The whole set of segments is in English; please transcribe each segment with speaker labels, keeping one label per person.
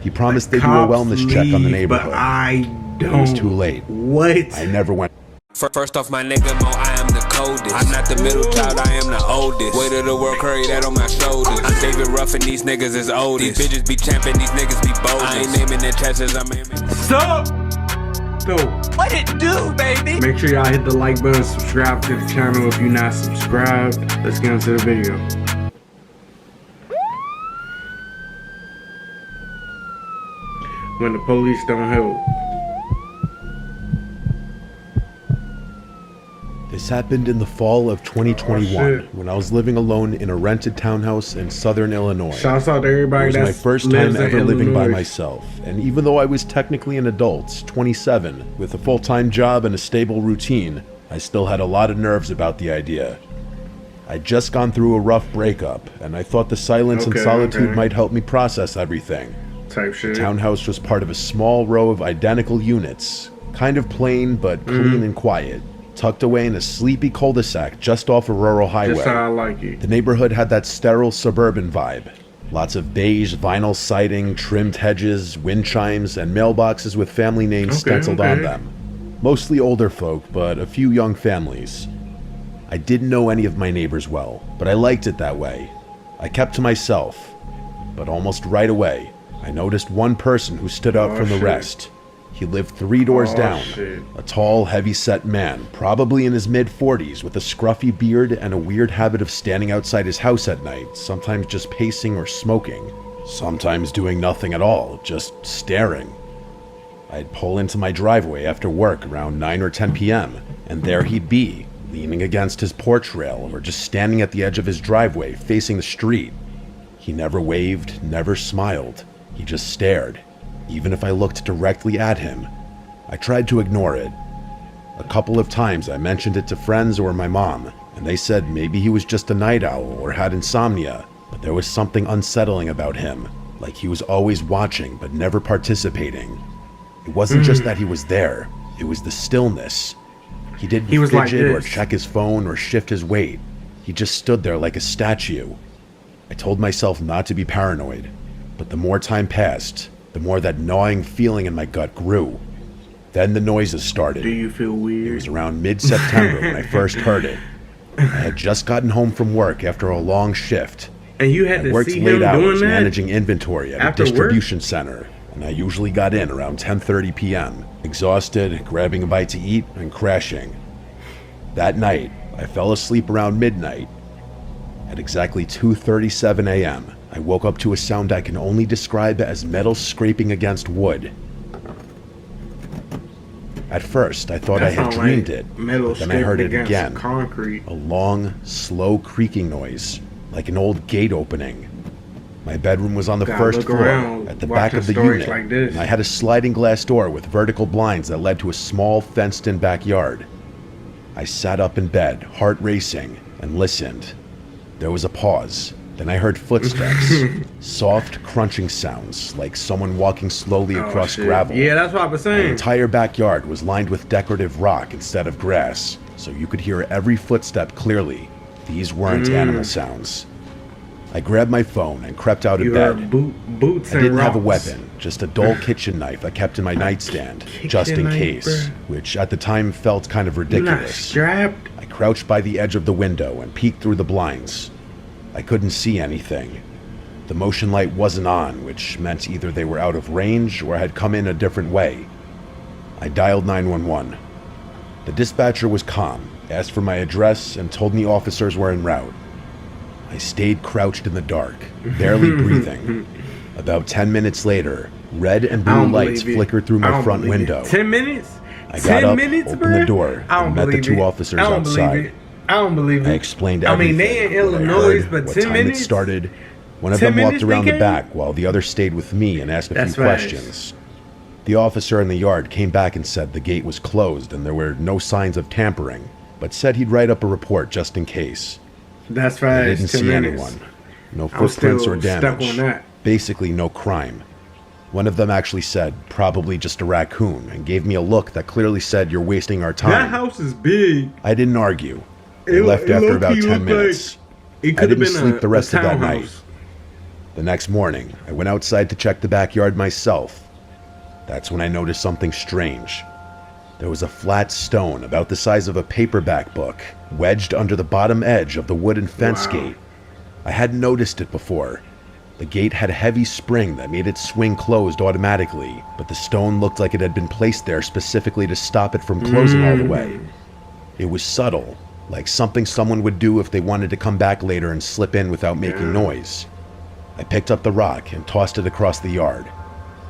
Speaker 1: He promised they do a wellness check on the neighborhood.
Speaker 2: But I don't.
Speaker 1: It was too late.
Speaker 2: What?
Speaker 1: I never went.
Speaker 3: First off, my nigga Mo, I am the coldest. I'm not the middle child, I am the oldest. Weight of the world, carry that on my shoulders. I'm David Ruff and these niggas is oldest. These bitches be champion, these niggas be bold. I ain't naming their chances, I'm aiming.
Speaker 2: Sup? So,
Speaker 3: What it do, baby?
Speaker 2: make sure y'all hit the like button, subscribe to the channel if you're not subscribed. Let's get into the video. When the police don't help.
Speaker 1: This happened in the fall of 2021 when I was living alone in a rented townhouse in southern Illinois.
Speaker 2: Shouts out to everybody
Speaker 1: It was
Speaker 2: that
Speaker 1: my first time ever living by myself, and even though I was technically an adult, 27, with a full-time job and a stable routine, I still had a lot of nerves about the idea. I'd just gone through a rough breakup, and I thought the silence and solitude might help me process everything.
Speaker 2: Type shit.
Speaker 1: The townhouse was part of a small row of identical units, kind of plain but clean and quiet, tucked away in a sleepy cul-de-sac just off a rural highway.
Speaker 2: Just how I like it.
Speaker 1: The neighborhood had that sterile suburban vibe. Lots of beige vinyl siding, trimmed hedges, wind chimes, and mailboxes with family names stenciled on them. Mostly older folk, but a few young families. I didn't know any of my neighbors well, but I liked it that way. I kept to myself. But almost right away, I noticed one person who stood out from the rest. He lived 3 doors down, a tall, heavy-set man, probably in his mid-40s, with a scruffy beard and a weird habit of standing outside his house at night, sometimes just pacing or smoking, sometimes doing nothing at all, just staring. I'd pull into my driveway after work around 9 or 10 p.m., and there he'd be, leaning against his porch rail or just standing at the edge of his driveway, facing the street. He never waved, never smiled. He just stared. Even if I looked directly at him, I tried to ignore it. A couple of times I mentioned it to friends or my mom, and they said maybe he was just a night owl or had insomnia, but there was something unsettling about him, like he was always watching but never participating. It wasn't just that he was there, it was the stillness. He didn't fidget or check his phone or shift his weight. He just stood there like a statue. I told myself not to be paranoid, but the more time passed, the more that gnawing feeling in my gut grew. Then the noises started.
Speaker 2: Do you feel weird?
Speaker 1: It was around mid-September when I first heard it. I had just gotten home from work after a long shift.
Speaker 2: And you had to see him doing that?
Speaker 1: I worked late hours managing inventory at a distribution center, and I usually got in around 10:30 p.m., exhausted, grabbing a bite to eat, and crashing. That night, I fell asleep around midnight. At exactly 2:37 a.m., I woke up to a sound I can only describe as metal scraping against wood. At first, I thought I had dreamed it, but then I heard it again. A long, slow creaking noise, like an old gate opening. My bedroom was on the first floor, at the back of the unit, and I had a sliding glass door with vertical blinds that led to a small, fenced-in backyard. I sat up in bed, heart racing, and listened. There was a pause. Then I heard footsteps, soft crunching sounds, like someone walking slowly across gravel.
Speaker 2: Yeah, that's what I was saying.
Speaker 1: The entire backyard was lined with decorative rock instead of grass, so you could hear every footstep clearly. These weren't animal sounds. I grabbed my phone and crept out of bed.
Speaker 2: Boots
Speaker 1: I didn't have a weapon, just a dull kitchen knife I kept in my nightstand, just in case, which at the time felt kind of ridiculous. I crouched by the edge of the window and peeked through the blinds. I couldn't see anything. The motion light wasn't on, which meant either they were out of range or had come in a different way. I dialed 911. The dispatcher was calm, asked for my address, and told me officers were en route. I stayed crouched in the dark, barely breathing. About 10 minutes later, red and blue lights flickered through my front window.
Speaker 2: 10 minutes?
Speaker 1: I got up, opened the door, and met the 2 officers outside.
Speaker 2: I don't believe it.
Speaker 1: I explained everything.
Speaker 2: They in Illinois, but 10 minutes?
Speaker 1: What time it started. One of them walked around the back while the other stayed with me and asked a few questions. The officer in the yard came back and said the gate was closed and there were no signs of tampering, but said he'd write up a report just in case.
Speaker 2: That's right.
Speaker 1: I didn't see anyone. No footprints or damage. Basically no crime. One of them actually said, probably just a raccoon, and gave me a look that clearly said, "You're wasting our time."
Speaker 2: That house is big.
Speaker 1: I didn't argue. They left after about 10 minutes. I didn't sleep the rest of that night. The next morning, I went outside to check the backyard myself. That's when I noticed something strange. There was a flat stone about the size of a paperback book wedged under the bottom edge of the wooden fence gate. I hadn't noticed it before. The gate had a heavy spring that made it swing closed automatically, but the stone looked like it had been placed there specifically to stop it from closing all the way. It was subtle, like something someone would do if they wanted to come back later and slip in without making noise. I picked up the rock and tossed it across the yard.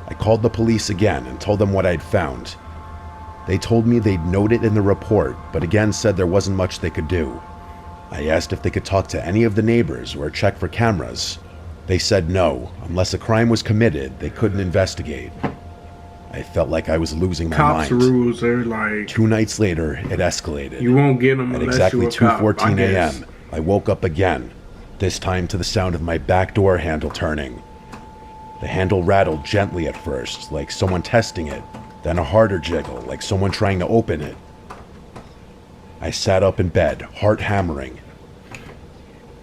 Speaker 1: I called the police again and told them what I'd found. They told me they'd note it in the report, but again said there wasn't much they could do. I asked if they could talk to any of the neighbors or check for cameras. They said no, unless a crime was committed, they couldn't investigate. I felt like I was losing my mind.
Speaker 2: Cops' rules are like...
Speaker 1: 2 nights later, it escalated.
Speaker 2: You won't get them
Speaker 1: At
Speaker 2: unless
Speaker 1: exactly
Speaker 2: you're a cop,
Speaker 1: 2:14
Speaker 2: I guess.
Speaker 1: a.m., I woke up again, this time to the sound of my back door handle turning. The handle rattled gently at first, like someone testing it, then a harder jiggle, like someone trying to open it. I sat up in bed, heart hammering.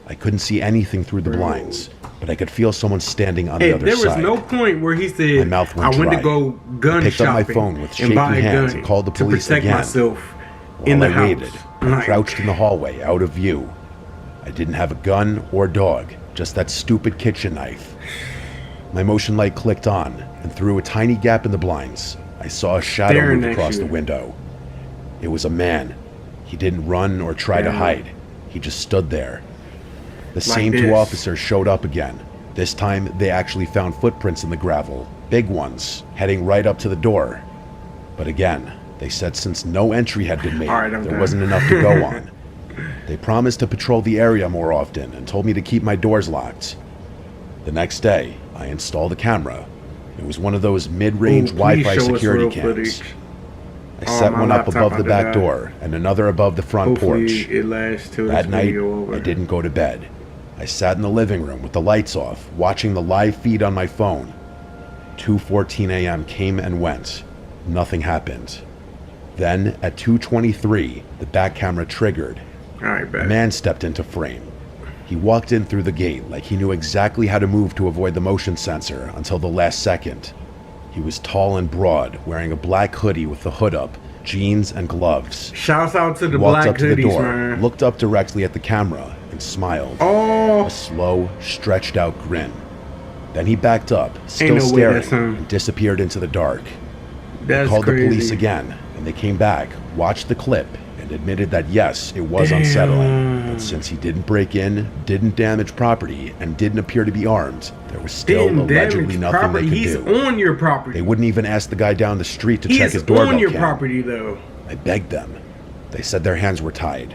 Speaker 1: I couldn't see anything through the blinds, but I could feel someone standing on the other
Speaker 2: there was
Speaker 1: side.
Speaker 2: no point where he said,
Speaker 1: My mouth went
Speaker 2: I went
Speaker 1: dry.
Speaker 2: to go gun
Speaker 1: I picked
Speaker 2: shopping
Speaker 1: up my phone with shaky
Speaker 2: and buy a
Speaker 1: hands
Speaker 2: gun
Speaker 1: and called the police
Speaker 2: to protect
Speaker 1: again.
Speaker 2: myself
Speaker 1: While
Speaker 2: in the
Speaker 1: I
Speaker 2: house.
Speaker 1: waited, I crouched in the hallway, out of view. I didn't have a gun or dog, just that stupid kitchen knife. My motion light clicked on, and through a tiny gap in the blinds, I saw a shadow
Speaker 2: Staring
Speaker 1: move
Speaker 2: at
Speaker 1: across
Speaker 2: you.
Speaker 1: the window. It was a man. He didn't run or try to hide. He just stood there. The same
Speaker 2: this.
Speaker 1: 2 officers showed up again. This time, they actually found footprints in the gravel, big ones, heading right up to the door. But again, they said since no entry had been made,
Speaker 2: All right, I'm
Speaker 1: there
Speaker 2: done.
Speaker 1: wasn't enough to go on. They promised to patrol the area more often and told me to keep my doors locked. The next day, I installed a camera. It was one of those mid-range
Speaker 2: Ooh,
Speaker 1: Wi-Fi
Speaker 2: please show us
Speaker 1: security
Speaker 2: real
Speaker 1: cams.
Speaker 2: footage.
Speaker 1: I
Speaker 2: Oh,
Speaker 1: set
Speaker 2: my
Speaker 1: one up
Speaker 2: laptop
Speaker 1: above the
Speaker 2: about to
Speaker 1: back
Speaker 2: die.
Speaker 1: door and another above the front
Speaker 2: Hopefully
Speaker 1: porch.
Speaker 2: it lasts till
Speaker 1: That
Speaker 2: this
Speaker 1: night,
Speaker 2: video over.
Speaker 1: I didn't go to bed. I sat in the living room with the lights off, watching the live feed on my phone. 2:14 a.m. came and went. Nothing happened. Then, at 2:23, the back camera triggered.
Speaker 2: All right,
Speaker 1: A
Speaker 2: bet.
Speaker 1: man stepped into frame. He walked in through the gate like he knew exactly how to move to avoid the motion sensor until the last second. He was tall and broad, wearing a black hoodie with the hood up, jeans and gloves.
Speaker 2: Shouts out to the
Speaker 1: He walked
Speaker 2: black
Speaker 1: up to the
Speaker 2: hoodies,
Speaker 1: door,
Speaker 2: man.
Speaker 1: looked up directly at the camera, and smiled.
Speaker 2: Oh,
Speaker 1: A slow, stretched out grin. Then he backed up, still
Speaker 2: no way
Speaker 1: staring,
Speaker 2: that's him.
Speaker 1: and disappeared into the dark.
Speaker 2: that's
Speaker 1: Called
Speaker 2: crazy.
Speaker 1: the police again, and they came back, watched the clip, and admitted that yes, it was unsettling. But since he didn't break in, didn't damage property, and didn't appear to be armed, there was still
Speaker 2: Didn't
Speaker 1: allegedly
Speaker 2: damage
Speaker 1: nothing
Speaker 2: property.
Speaker 1: they could
Speaker 2: He's
Speaker 1: do.
Speaker 2: on your property.
Speaker 1: They wouldn't even ask the guy down the street to
Speaker 2: He
Speaker 1: check
Speaker 2: is
Speaker 1: his doorbell
Speaker 2: on your
Speaker 1: cam.
Speaker 2: property, though.
Speaker 1: I begged them. They said their hands were tied.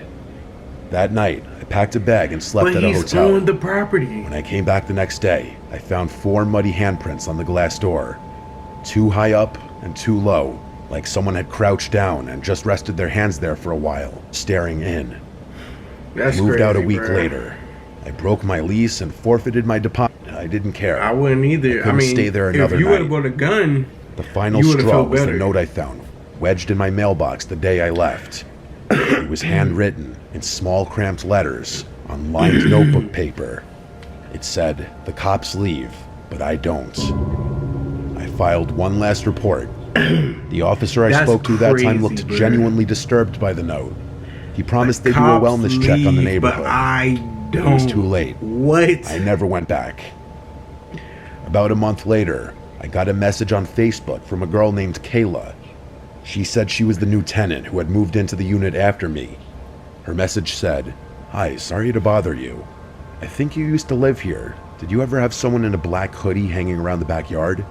Speaker 1: That night, I packed a bag and slept
Speaker 2: But
Speaker 1: at a
Speaker 2: he's
Speaker 1: hotel.
Speaker 2: on the property.
Speaker 1: When I came back the next day, I found 4 muddy handprints on the glass door. 2 high up and 2 low, like someone had crouched down and just rested their hands there for a while, staring in.
Speaker 2: That's
Speaker 1: Moved
Speaker 2: crazy,
Speaker 1: out a week
Speaker 2: bro.
Speaker 1: later. I broke my lease and forfeited my deposit. I didn't care.
Speaker 2: I wouldn't either. I
Speaker 1: couldn't
Speaker 2: mean,
Speaker 1: stay there
Speaker 2: if
Speaker 1: another
Speaker 2: you would have
Speaker 1: night.
Speaker 2: bought a gun,
Speaker 1: The final
Speaker 2: You would've
Speaker 1: straw
Speaker 2: felt
Speaker 1: was the
Speaker 2: better.
Speaker 1: note I found, wedged in my mailbox the day I left. It was handwritten in small cramped letters on lined notebook paper. It said, "The cops leave, but I don't." I filed one last report. The officer I
Speaker 2: That's
Speaker 1: spoke to that time
Speaker 2: crazy,
Speaker 1: looked
Speaker 2: bro.
Speaker 1: genuinely disturbed by the note. He promised they'd do a
Speaker 2: cops
Speaker 1: wellness check on the
Speaker 2: leave,
Speaker 1: neighborhood.
Speaker 2: But I don't.
Speaker 1: It was too late.
Speaker 2: What?
Speaker 1: I never went back. About a month later, I got a message on Facebook from a girl named Kayla. She said she was the new tenant who had moved into the unit after me. Her message said, "Hi, sorry to bother you. I think you used to live here. Did you ever have someone in a black hoodie hanging around the backyard?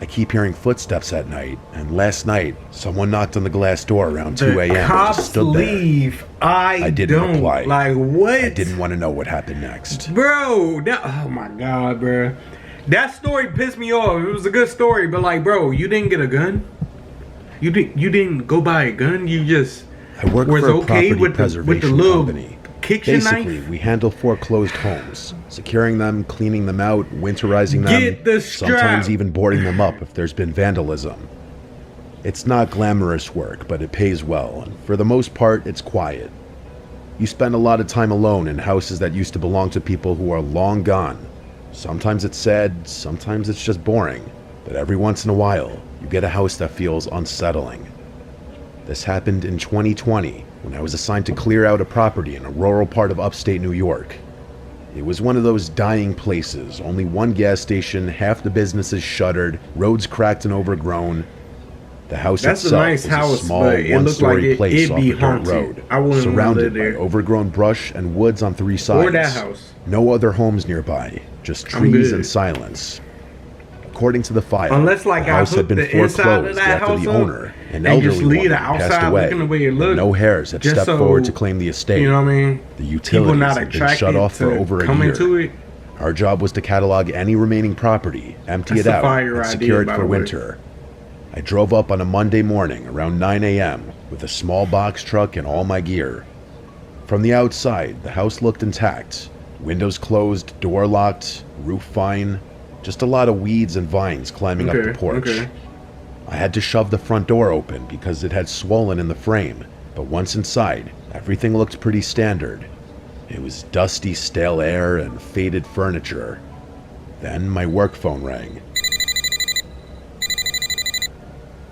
Speaker 1: I keep hearing footsteps at night, and last night, someone knocked on the glass door around 2 a.m.
Speaker 2: The
Speaker 1: and
Speaker 2: cops
Speaker 1: just stood there.
Speaker 2: leave. I
Speaker 1: didn't
Speaker 2: don't.
Speaker 1: reply.
Speaker 2: Like what?
Speaker 1: I didn't want to know what happened next.
Speaker 2: Bro, oh my god, bro. That story pissed me off. It was a good story, but like, bro, you didn't get a gun? You didn't go buy a gun? You just
Speaker 1: I work
Speaker 2: was
Speaker 1: for a
Speaker 2: okay
Speaker 1: property
Speaker 2: with the
Speaker 1: preservation
Speaker 2: little
Speaker 1: company.
Speaker 2: kitchen
Speaker 1: Basically,
Speaker 2: knife?
Speaker 1: we handle foreclosed homes, securing them, cleaning them out, winterizing them,
Speaker 2: Get the strap.
Speaker 1: sometimes even boarding them up if there's been vandalism. It's not glamorous work, but it pays well, and for the most part, it's quiet. You spend a lot of time alone in houses that used to belong to people who are long gone, Sometimes it's sad, sometimes it's just boring, but every once in a while, you get a house that feels unsettling. This happened in 2020 when I was assigned to clear out a property in a rural part of upstate New York. It was one of those dying places, only one gas station, half the businesses shuttered, roads cracked and overgrown. The house
Speaker 2: That's a
Speaker 1: itself
Speaker 2: nice
Speaker 1: was
Speaker 2: house,
Speaker 1: a small
Speaker 2: but it looked like
Speaker 1: one-story place
Speaker 2: it'd
Speaker 1: off
Speaker 2: be
Speaker 1: a dirt
Speaker 2: haunted.
Speaker 1: road,
Speaker 2: I wouldn't wanna
Speaker 1: surrounded by
Speaker 2: live there.
Speaker 1: overgrown brush and woods on three sides.
Speaker 2: Or that house.
Speaker 1: No other homes nearby, just
Speaker 2: I'm
Speaker 1: trees
Speaker 2: good.
Speaker 1: and silence. According to the file,
Speaker 2: Unless, like,
Speaker 1: the
Speaker 2: I
Speaker 1: house had
Speaker 2: hooked
Speaker 1: been
Speaker 2: the inside of
Speaker 1: foreclosed
Speaker 2: that
Speaker 1: after
Speaker 2: house
Speaker 1: the
Speaker 2: up
Speaker 1: owner, an
Speaker 2: and just
Speaker 1: elderly
Speaker 2: leave
Speaker 1: woman,
Speaker 2: the
Speaker 1: passed
Speaker 2: outside
Speaker 1: away.
Speaker 2: looking the way it
Speaker 1: and
Speaker 2: looked,
Speaker 1: no heirs had
Speaker 2: just
Speaker 1: stepped
Speaker 2: so,
Speaker 1: forward to claim the estate.
Speaker 2: You know what I mean?
Speaker 1: The
Speaker 2: People
Speaker 1: utilities
Speaker 2: not
Speaker 1: had been
Speaker 2: attracted
Speaker 1: shut off for
Speaker 2: to
Speaker 1: over a
Speaker 2: come
Speaker 1: year.
Speaker 2: into it.
Speaker 1: Our job was to catalog any remaining property, empty
Speaker 2: That's
Speaker 1: it
Speaker 2: a
Speaker 1: out,
Speaker 2: fire
Speaker 1: and
Speaker 2: idea,
Speaker 1: secure it
Speaker 2: by
Speaker 1: for
Speaker 2: the way.
Speaker 1: winter. I drove up on a Monday morning around 9 a.m. with a small box truck and all my gear. From the outside, the house looked intact. Windows closed, door locked, roof fine. Just a lot of weeds and vines climbing up the porch.
Speaker 2: Okay.
Speaker 1: I had to shove the front door open because it had swollen in the frame, but once inside, everything looked pretty standard. It was dusty, stale air and faded furniture. Then my work phone rang.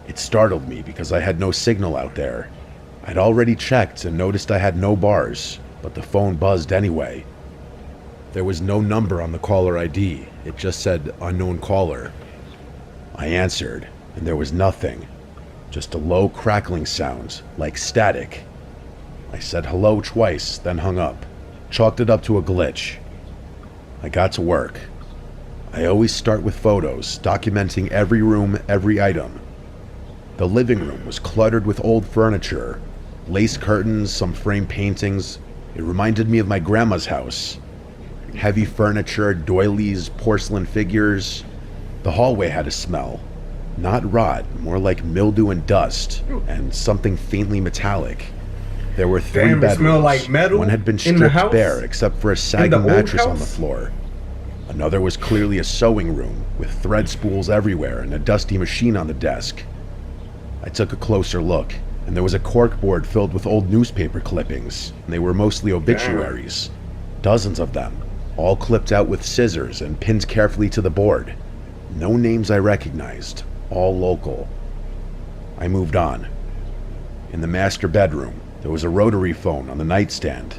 Speaker 1: It startled me because I had no signal out there. I'd already checked and noticed I had no bars, but the phone buzzed anyway. There was no number on the caller ID. It just said unknown caller. I answered, and there was nothing. Just a low crackling sound, like static. I said hello twice, then hung up. Chalked it up to a glitch. I got to work. I always start with photos, documenting every room, every item. The living room was cluttered with old furniture, lace curtains, some framed paintings. It reminded me of my grandma's house. Heavy furniture, doilies, porcelain figures. The hallway had a smell. Not rot, more like mildew and dust, and something faintly metallic. There were three
Speaker 2: Damn, it
Speaker 1: bedrooms.
Speaker 2: smelled like metal
Speaker 1: One had been
Speaker 2: in the
Speaker 1: stripped
Speaker 2: house?
Speaker 1: bare except for a
Speaker 2: the
Speaker 1: sagging
Speaker 2: old
Speaker 1: mattress on the
Speaker 2: house?
Speaker 1: floor. Another was clearly a sewing room, with thread spools everywhere and a dusty machine on the desk. I took a closer look, and there was a corkboard filled with old newspaper clippings. They were mostly obituaries. Dozens of them, all clipped out with scissors and pinned carefully to the board. No names I recognized, all local. I moved on. In the master bedroom, there was a rotary phone on the nightstand.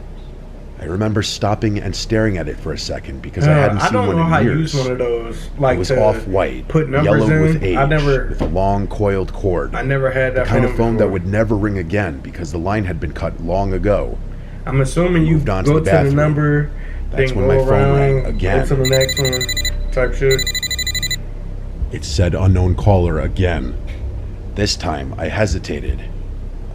Speaker 1: I remember stopping and staring at it for a second because I hadn't seen one in years.
Speaker 2: I don't know how to use one of those. Like,
Speaker 1: It was
Speaker 2: to
Speaker 1: off-white,
Speaker 2: put numbers
Speaker 1: yellow
Speaker 2: in.
Speaker 1: with age,
Speaker 2: I never,
Speaker 1: with a long coiled cord.
Speaker 2: I never had that
Speaker 1: The kind of phone that
Speaker 2: before.
Speaker 1: would never ring again because the line had been cut long ago.
Speaker 2: I'm assuming you
Speaker 1: Moved on to
Speaker 2: go
Speaker 1: the
Speaker 2: to the
Speaker 1: bathroom.
Speaker 2: number,
Speaker 1: That's
Speaker 2: then
Speaker 1: when
Speaker 2: go
Speaker 1: my phone rang
Speaker 2: around,
Speaker 1: again.
Speaker 2: go to the next one, type shit.
Speaker 1: It said unknown caller again. This time, I hesitated.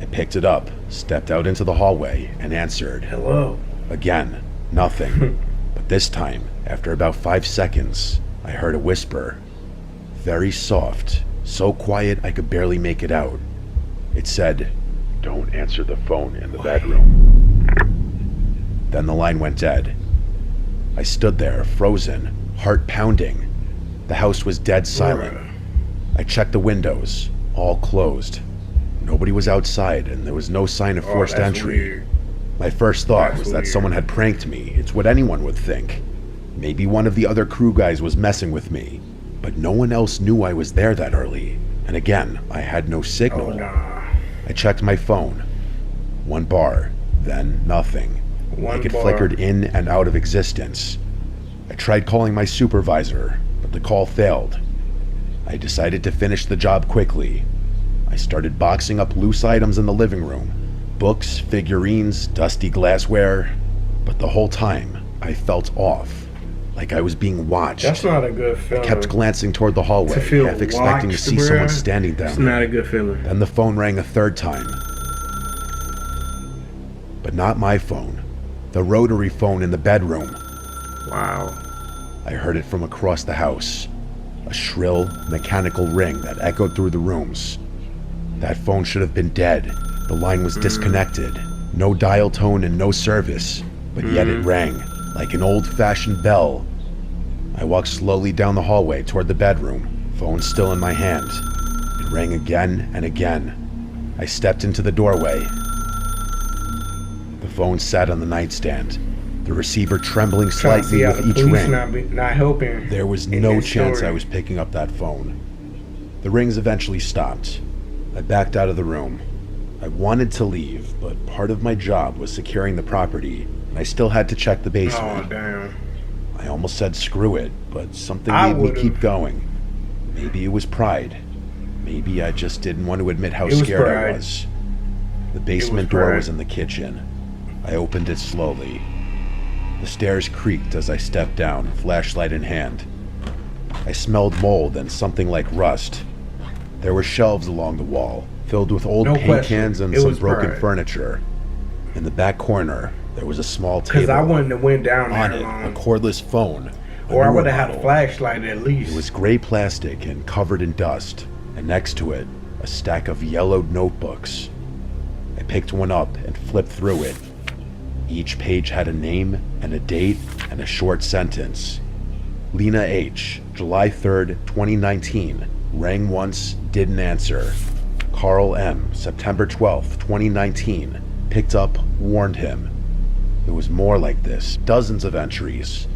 Speaker 1: I picked it up, stepped out into the hallway, and answered.
Speaker 2: Hello.
Speaker 1: Again, nothing. But this time, after about 5 seconds, I heard a whisper. Very soft, so quiet I could barely make it out. It said, "Don't answer the phone in the bedroom." Then the line went dead. I stood there, frozen, heart pounding. The house was dead silent. I checked the windows, all closed. Nobody was outside, and there was no sign of forced
Speaker 2: that's
Speaker 1: entry.
Speaker 2: weird.
Speaker 1: My first thought
Speaker 2: That's
Speaker 1: was that
Speaker 2: weird.
Speaker 1: someone had pranked me. It's what anyone would think. Maybe one of the other crew guys was messing with me, but no one else knew I was there that early. And again, I had no signal.
Speaker 2: Oh, nah.
Speaker 1: I checked my phone. 1 bar, then nothing. Like it
Speaker 2: bar.
Speaker 1: flickered in and out of existence. I tried calling my supervisor, but the call failed. I decided to finish the job quickly. I started boxing up loose items in the living room. Books, figurines, dusty glassware. But the whole time, I felt off. Like I was being watched.
Speaker 2: That's not a good
Speaker 1: I
Speaker 2: feeling.
Speaker 1: kept glancing toward the hallway,
Speaker 2: to feel
Speaker 1: half expecting to
Speaker 2: watched,
Speaker 1: see
Speaker 2: bruh,
Speaker 1: someone standing down
Speaker 2: It's
Speaker 1: there.
Speaker 2: not a good feeling.
Speaker 1: Then the phone rang a third time. But not my phone. The rotary phone in the bedroom.
Speaker 2: Wow.
Speaker 1: I heard it from across the house. A shrill, mechanical ring that echoed through the rooms. That phone should have been dead. The line was disconnected. No dial tone and no service. But yet it rang, like an old-fashioned bell. I walked slowly down the hallway toward the bedroom, phone still in my hand. It rang again and again. I stepped into the doorway. The phone sat on the nightstand. the receiver trembling
Speaker 2: Trying to see
Speaker 1: slightly
Speaker 2: how
Speaker 1: with
Speaker 2: the
Speaker 1: each
Speaker 2: police
Speaker 1: ring.
Speaker 2: not helping.
Speaker 1: There was
Speaker 2: in
Speaker 1: no
Speaker 2: this
Speaker 1: chance
Speaker 2: story.
Speaker 1: I was picking up that phone. The rings eventually stopped. I backed out of the room. I wanted to leave, but part of my job was securing the property, and I still had to check the
Speaker 2: Oh
Speaker 1: basement.
Speaker 2: damn!
Speaker 1: I almost said screw it, but something
Speaker 2: I
Speaker 1: made me
Speaker 2: would've.
Speaker 1: keep going. Maybe it was pride. Maybe I just didn't want to admit how
Speaker 2: It was
Speaker 1: scared I
Speaker 2: pride.
Speaker 1: was. The basement door
Speaker 2: pride.
Speaker 1: was in the kitchen. I opened it slowly. The stairs creaked as I stepped down, flashlight in hand. I smelled mold and something like rust. There were shelves along the wall, filled with old
Speaker 2: No
Speaker 1: paint
Speaker 2: question.
Speaker 1: cans and
Speaker 2: It
Speaker 1: some
Speaker 2: was
Speaker 1: broken
Speaker 2: pride.
Speaker 1: furniture. In the back corner, there was a small
Speaker 2: Because
Speaker 1: table.
Speaker 2: I wouldn't have went down
Speaker 1: On
Speaker 2: there
Speaker 1: it, a
Speaker 2: long.
Speaker 1: cordless phone.
Speaker 2: Or I
Speaker 1: newer
Speaker 2: would have had a
Speaker 1: model.
Speaker 2: flashlight at least.
Speaker 1: It was gray plastic and covered in dust, and next to it, a stack of yellowed notebooks. I picked one up and flipped through it. Each page had a name and a date and a short sentence. Lena H., July 3rd, 2019. Rang once, didn't answer. Carl M., September 12th, 2019. Picked up, warned him. It was more like this, dozens of entries.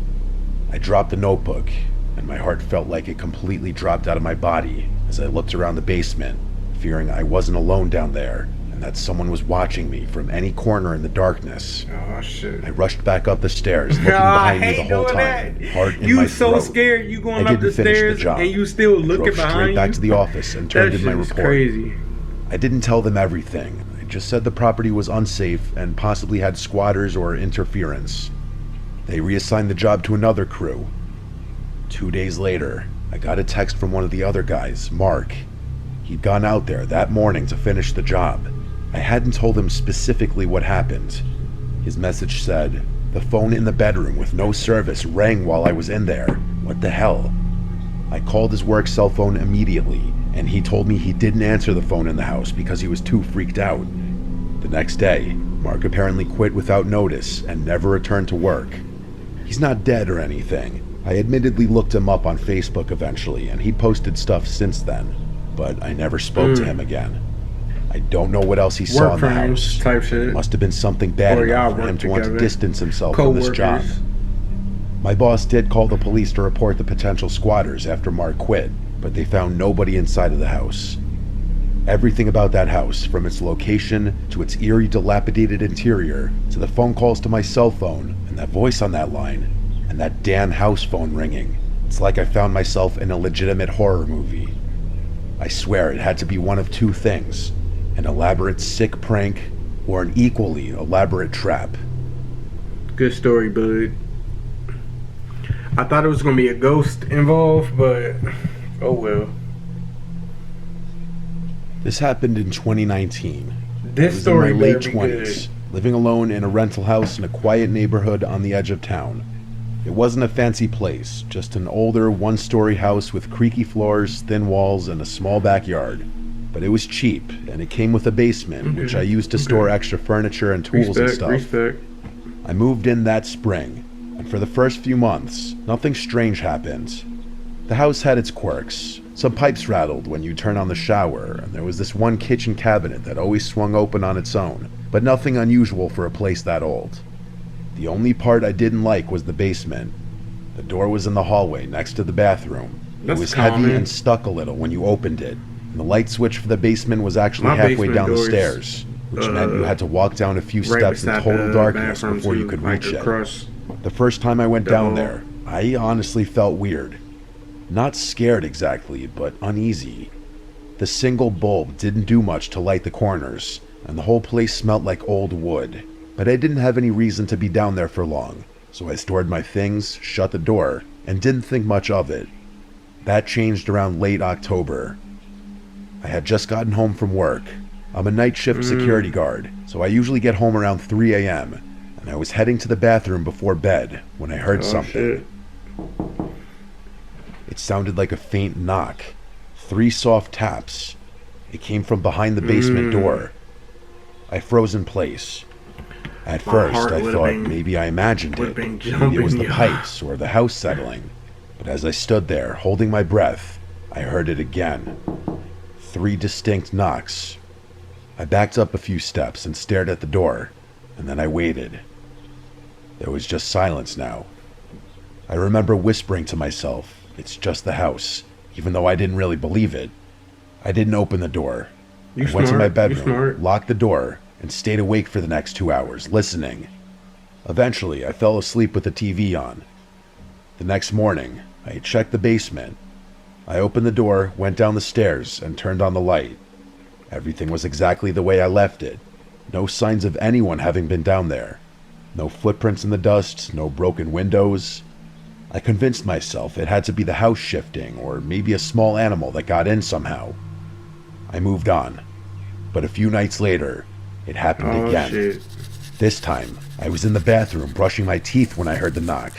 Speaker 1: I dropped the notebook, and my heart felt like it completely dropped out of my body as I looked around the basement, fearing I wasn't alone down there and that someone was watching me from any corner in the darkness.
Speaker 2: Oh shit!
Speaker 1: I rushed back up the stairs, looking
Speaker 2: I
Speaker 1: behind me the
Speaker 2: hate
Speaker 1: whole
Speaker 2: doing
Speaker 1: time,
Speaker 2: that.
Speaker 1: heart in
Speaker 2: You
Speaker 1: my
Speaker 2: so
Speaker 1: throat.
Speaker 2: scared you going
Speaker 1: I
Speaker 2: up the
Speaker 1: didn't finish the
Speaker 2: stairs
Speaker 1: job.
Speaker 2: and you still looking
Speaker 1: Drove
Speaker 2: behind
Speaker 1: straight
Speaker 2: you.
Speaker 1: back to the office and
Speaker 2: That
Speaker 1: turned in
Speaker 2: shit
Speaker 1: my
Speaker 2: is
Speaker 1: report.
Speaker 2: crazy.
Speaker 1: I didn't tell them everything. I just said the property was unsafe and possibly had squatters or interference. They reassigned the job to another crew. 2 days later, I got a text from one of the other guys, Mark. He'd gone out there that morning to finish the job. I hadn't told him specifically what happened. His message said, "The phone in the bedroom with no service rang while I was in there. What the hell?" I called his work cell phone immediately, and he told me he didn't answer the phone in the house because he was too freaked out. The next day, Mark apparently quit without notice and never returned to work. He's not dead or anything. I admittedly looked him up on Facebook eventually, and he posted stuff since then, but I never spoke to him again. I don't know what else he saw
Speaker 2: Work
Speaker 1: in the
Speaker 2: friends
Speaker 1: house.
Speaker 2: type shit.
Speaker 1: Must have been something bad
Speaker 2: Or y'all
Speaker 1: enough for him
Speaker 2: work
Speaker 1: to want to
Speaker 2: together.
Speaker 1: distance himself from this job.
Speaker 2: Co-workers.
Speaker 1: My boss did call the police to report the potential squatters after Mark quit, but they found nobody inside of the house. Everything about that house, from its location to its eerie, dilapidated interior, to the phone calls to my cell phone, and that voice on that line, and that damn house phone ringing. It's like I found myself in a legitimate horror movie. I swear it had to be one of two things: an elaborate sick prank or an equally elaborate trap.
Speaker 2: Good story, bud. I thought it was gonna be a ghost involved, but oh well.
Speaker 1: This happened in 2019. I
Speaker 2: This
Speaker 1: was
Speaker 2: story
Speaker 1: in my late
Speaker 2: better be
Speaker 1: 20s,
Speaker 2: good.
Speaker 1: living alone in a rental house in a quiet neighborhood on the edge of town. It wasn't a fancy place, just an older one-story house with creaky floors, thin walls, and a small backyard. But it was cheap, and it came with a basement, which I used to store extra furniture and tools and stuff.
Speaker 2: Respect.
Speaker 1: I moved in that spring, and for the first few months, nothing strange happened. The house had its quirks. Some pipes rattled when you turn on the shower, and there was this one kitchen cabinet that always swung open on its own, but nothing unusual for a place that old. The only part I didn't like was the basement. The door was in the hallway next to the bathroom.
Speaker 2: That's
Speaker 1: it was
Speaker 2: common.
Speaker 1: heavy and stuck a little when you opened it, and the light switch for the basement was actually
Speaker 2: My
Speaker 1: halfway
Speaker 2: basement
Speaker 1: down the
Speaker 2: door's,
Speaker 1: stairs, which meant you had to walk down a few
Speaker 2: Right
Speaker 1: steps in
Speaker 2: beside
Speaker 1: total
Speaker 2: the
Speaker 1: darkness
Speaker 2: bathroom
Speaker 1: before you
Speaker 2: too,
Speaker 1: could
Speaker 2: like
Speaker 1: reach it.
Speaker 2: across.
Speaker 1: The first time I went down
Speaker 2: hall.
Speaker 1: there, I honestly felt weird. Not scared exactly, but uneasy. The single bulb didn't do much to light the corners, and the whole place smelled like old wood. But I didn't have any reason to be down there for long, so I stored my things, shut the door, and didn't think much of it. That changed around late October. I had just gotten home from work. I'm a night shift security guard, so I usually get home around 3 a.m., and I was heading to the bathroom before bed when I heard something.
Speaker 2: Shit.
Speaker 1: It sounded like a faint knock. 3 soft taps. It came from behind the basement door. I froze in place. At
Speaker 2: My
Speaker 1: first,
Speaker 2: heart
Speaker 1: I
Speaker 2: would've
Speaker 1: thought
Speaker 2: been-
Speaker 1: maybe I imagined
Speaker 2: would've
Speaker 1: it.
Speaker 2: been
Speaker 1: Maybe it was
Speaker 2: jumping,
Speaker 1: the
Speaker 2: yeah.
Speaker 1: pipes or the house settling. But as I stood there, holding my breath, I heard it again. 3 distinct knocks. I backed up a few steps and stared at the door, and then I waited. There was just silence now. I remember whispering to myself, it's just the house, even though I didn't really believe it. I didn't open the door. I went to my bedroom, locked the door, and stayed awake for the next 2 hours, listening. Eventually, I fell asleep with the TV on. The next morning, I checked the basement. I opened the door, went down the stairs, and turned on the light. Everything was exactly the way I left it. No signs of anyone having been down there. No footprints in the dust, no broken windows. I convinced myself it had to be the house shifting, or maybe a small animal that got in somehow. I moved on. But a few nights later, it happened again.
Speaker 2: Shit.
Speaker 1: This time, I was in the bathroom brushing my teeth when I heard the knock.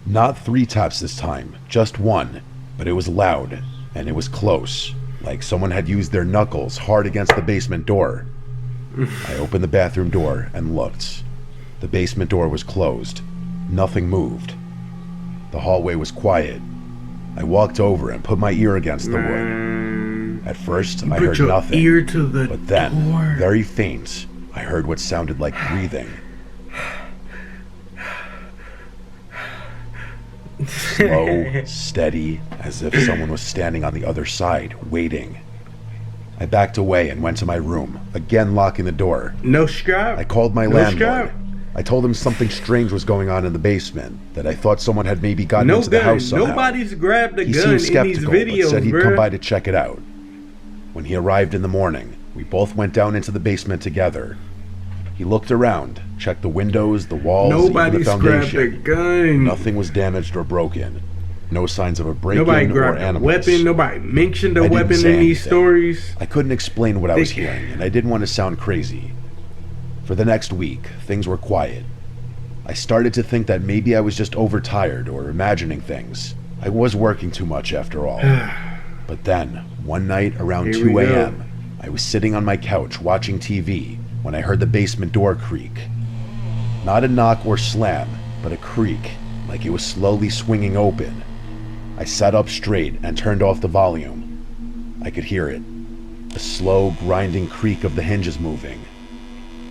Speaker 1: Not 3 taps this time, just 1, but it was loud, and it was close, like someone had used their knuckles hard against the basement door. I opened the bathroom door and looked. The basement door was closed. Nothing moved. The hallway was quiet. I walked over and put my ear against the wood. At first, I heard nothing,
Speaker 2: ear to the
Speaker 1: but then,
Speaker 2: door.
Speaker 1: very faint, I heard what sounded like breathing. Slow, steady, as if someone was standing on the other side, waiting. I backed away and went to my room, again locking the door.
Speaker 2: No strap?
Speaker 1: I called my
Speaker 2: No
Speaker 1: landlord.
Speaker 2: strap?
Speaker 1: I told him something strange was going on in the basement, that I thought someone had maybe gotten into the house somehow.
Speaker 2: Nobody's grabbed a
Speaker 1: He
Speaker 2: gun
Speaker 1: seemed
Speaker 2: in these
Speaker 1: skeptical,
Speaker 2: videos,
Speaker 1: but said he'd
Speaker 2: bro.
Speaker 1: come by to check it out. When he arrived in the morning, we both went down into the basement together. He looked around, checked the windows, the walls, even the
Speaker 2: Nobody's grabbed a
Speaker 1: foundation.
Speaker 2: gun.
Speaker 1: Nothing was damaged or broken. No signs of a
Speaker 2: Nobody
Speaker 1: break-in or
Speaker 2: grabbed a
Speaker 1: animals.
Speaker 2: weapon. Nobody mentioned a
Speaker 1: I didn't
Speaker 2: weapon
Speaker 1: say
Speaker 2: in these
Speaker 1: anything.
Speaker 2: stories.
Speaker 1: I couldn't explain what I was hearing, and I didn't want to sound crazy. For the next week, things were quiet. I started to think that maybe I was just overtired or imagining things. I was working too much after all. But then, one night around
Speaker 2: Here
Speaker 1: 2
Speaker 2: we go.
Speaker 1: a.m., I was sitting on my couch watching TV when I heard the basement door creak. Not a knock or slam, but a creak, like it was slowly swinging open. I sat up straight and turned off the volume. I could hear it, the slow, grinding creak of the hinges moving.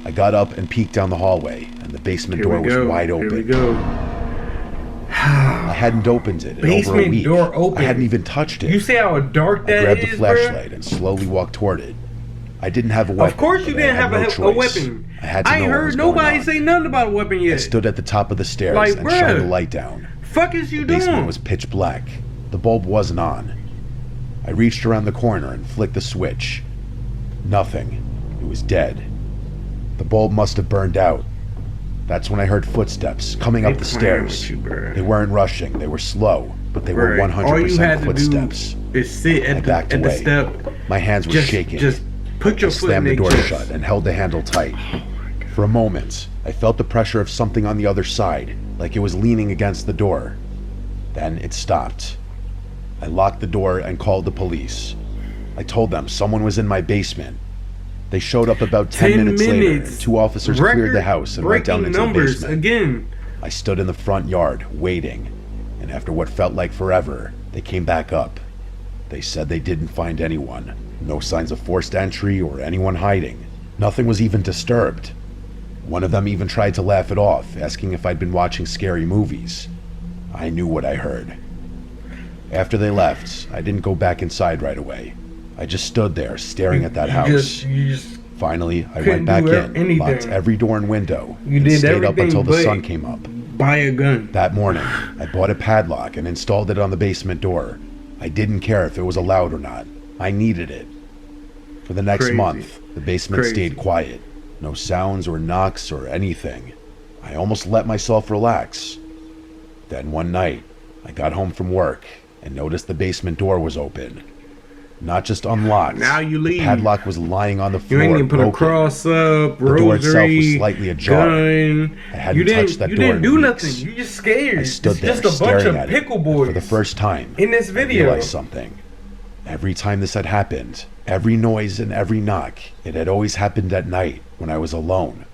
Speaker 1: I got up and peeked down the hallway, and the basement door was wide open.
Speaker 2: Here we go.
Speaker 1: I hadn't opened it in over a
Speaker 2: Basement
Speaker 1: week.
Speaker 2: door open.
Speaker 1: I hadn't even touched it.
Speaker 2: You see how dark
Speaker 1: I
Speaker 2: that
Speaker 1: grabbed
Speaker 2: is,
Speaker 1: the flashlight and slowly walked toward it. I didn't have a weapon.
Speaker 2: Of course you
Speaker 1: but I
Speaker 2: didn't
Speaker 1: had
Speaker 2: have
Speaker 1: no
Speaker 2: a
Speaker 1: choice.
Speaker 2: weapon.
Speaker 1: I had to
Speaker 2: I
Speaker 1: know
Speaker 2: ain't
Speaker 1: what
Speaker 2: heard
Speaker 1: was going
Speaker 2: nobody
Speaker 1: on.
Speaker 2: say nothing about a weapon
Speaker 1: I
Speaker 2: yet.
Speaker 1: stood at the top of the stairs
Speaker 2: Like,
Speaker 1: and
Speaker 2: bruh.
Speaker 1: shined the light down.
Speaker 2: Fuck is you
Speaker 1: The basement
Speaker 2: doing?
Speaker 1: was pitch black. The bulb wasn't on. I reached around the corner and flicked the switch. Nothing. It was dead. The bulb must have burned out. That's when I heard footsteps coming up the stairs. They weren't rushing. They were slow, but they were 100%
Speaker 2: All you had to
Speaker 1: footsteps.
Speaker 2: do is sit
Speaker 1: I
Speaker 2: at
Speaker 1: backed
Speaker 2: the
Speaker 1: away.
Speaker 2: step.
Speaker 1: My hands were shaking.
Speaker 2: Just put your
Speaker 1: I
Speaker 2: foot in
Speaker 1: slammed the
Speaker 2: their
Speaker 1: door
Speaker 2: chest.
Speaker 1: shut and held the handle tight. For a moment, I felt the pressure of something on the other side, like it was leaning against the door. Then it stopped. I locked the door and called the police. I told them someone was in my basement. They showed up about 10 minutes later, and 2 officers cleared the house and went down into the basement.
Speaker 2: Again.
Speaker 1: I stood in the front yard, waiting, and after what felt like forever, they came back up. They said they didn't find anyone. No signs of forced entry or anyone hiding. Nothing was even disturbed. One of them even tried to laugh it off, asking if I'd been watching scary movies. I knew what I heard. After they left, I didn't go back inside right away. I just stood there, staring at that house.
Speaker 2: You just
Speaker 1: Finally, I
Speaker 2: couldn't
Speaker 1: went back
Speaker 2: do
Speaker 1: in,
Speaker 2: anything.
Speaker 1: locked every door and window,
Speaker 2: You
Speaker 1: and
Speaker 2: did
Speaker 1: stayed up
Speaker 2: everything
Speaker 1: until the
Speaker 2: but
Speaker 1: sun came up.
Speaker 2: buy a gun.
Speaker 1: That morning, I bought a padlock and installed it on the basement door. I didn't care if it was allowed or not. I needed it. For the next
Speaker 2: Crazy.
Speaker 1: month, the basement
Speaker 2: Crazy.
Speaker 1: stayed quiet. No sounds or knocks or anything. I almost let myself relax. Then one night, I got home from work and noticed the basement door was open. Not just unlocked.
Speaker 2: Now you leave.
Speaker 1: The padlock was lying on the
Speaker 2: You
Speaker 1: floor.
Speaker 2: ain't even put a
Speaker 1: broken.
Speaker 2: cross up,
Speaker 1: The door itself
Speaker 2: rosary,
Speaker 1: was slightly ajar.
Speaker 2: gun.
Speaker 1: I hadn't
Speaker 2: You didn't,
Speaker 1: touched that
Speaker 2: you
Speaker 1: door
Speaker 2: didn't
Speaker 1: in
Speaker 2: do
Speaker 1: weeks.
Speaker 2: nothing. You just scared.
Speaker 1: I stood
Speaker 2: It's
Speaker 1: there
Speaker 2: just a bunch
Speaker 1: staring
Speaker 2: of
Speaker 1: at it.
Speaker 2: pickle boys.
Speaker 1: For the first time,
Speaker 2: in this
Speaker 1: I
Speaker 2: video.
Speaker 1: realized something. Every time this had happened, every noise and every knock, it had always happened at night when I was alone.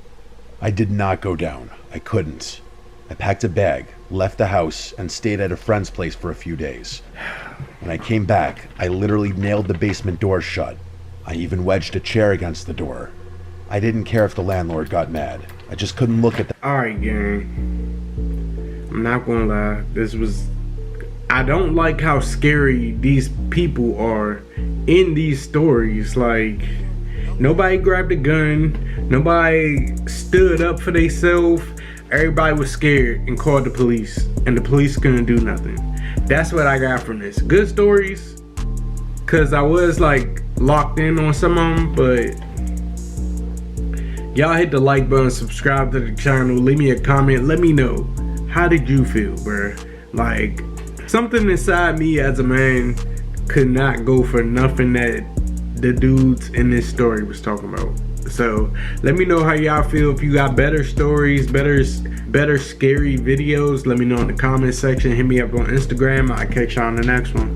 Speaker 1: I did not go down. I couldn't. I packed a bag, left the house, and stayed at a friend's place for a few days. When I came back, I literally nailed the basement door shut. I even wedged a chair against the door. I didn't care if the landlord got mad. I just couldn't look at the
Speaker 2: Alright, gang. I'm not gonna lie. I don't like how scary these people are in these stories. Like, nobody grabbed a gun. Nobody stood up for themselves. Everybody was scared and called the police. And the police couldn't do nothing. That's what I got from this. Good stories. Because I was, like, locked in on some of them. But y'all hit the like button. Subscribe to the channel. Leave me a comment. Let me know. How did you feel, bruh? Like, something inside me as a man could not go for nothing that the dudes in this story was talking about. So let me know how y'all feel. If you got better stories, better scary videos, let me know in the comment section. Hit me up on Instagram. I'll catch y'all on the next one.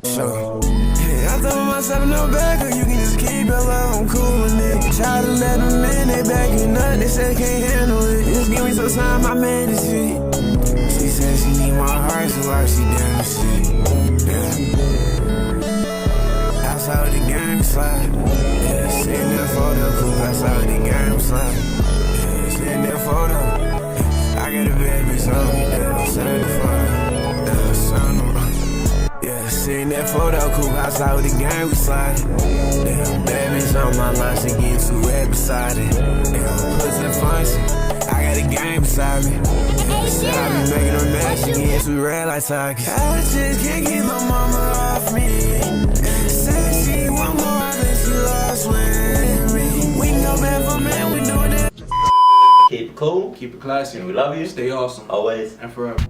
Speaker 4: So, yeah, I told myself no back, you can just keep your love, I'm cool with it. Try to let them in, they backing up, they said can't handle it. Just give me some time, my man is fit. She said she need my heart, so why she down the shit? Yeah. I saw the game slide. Yeah, sitting there for the coupe, I saw the game slide. Yeah, sitting there for the. I got a bad bitch on me, yeah, sitting there for the. Yeah, sitting there for the coupe, I saw the game slide. Yeah, bad bitch on my line, she getting too red beside it. Yeah, pussy function. I got a game beside me. Said I be making her mad, she getting too red like targets. I just can't get my mama off me. Said she want more, I think she lost with me. We can go back for man, we doing that.
Speaker 5: Keep it cool.
Speaker 2: Keep it classy.
Speaker 5: We love you.
Speaker 2: Stay awesome.
Speaker 5: Always.
Speaker 2: And forever.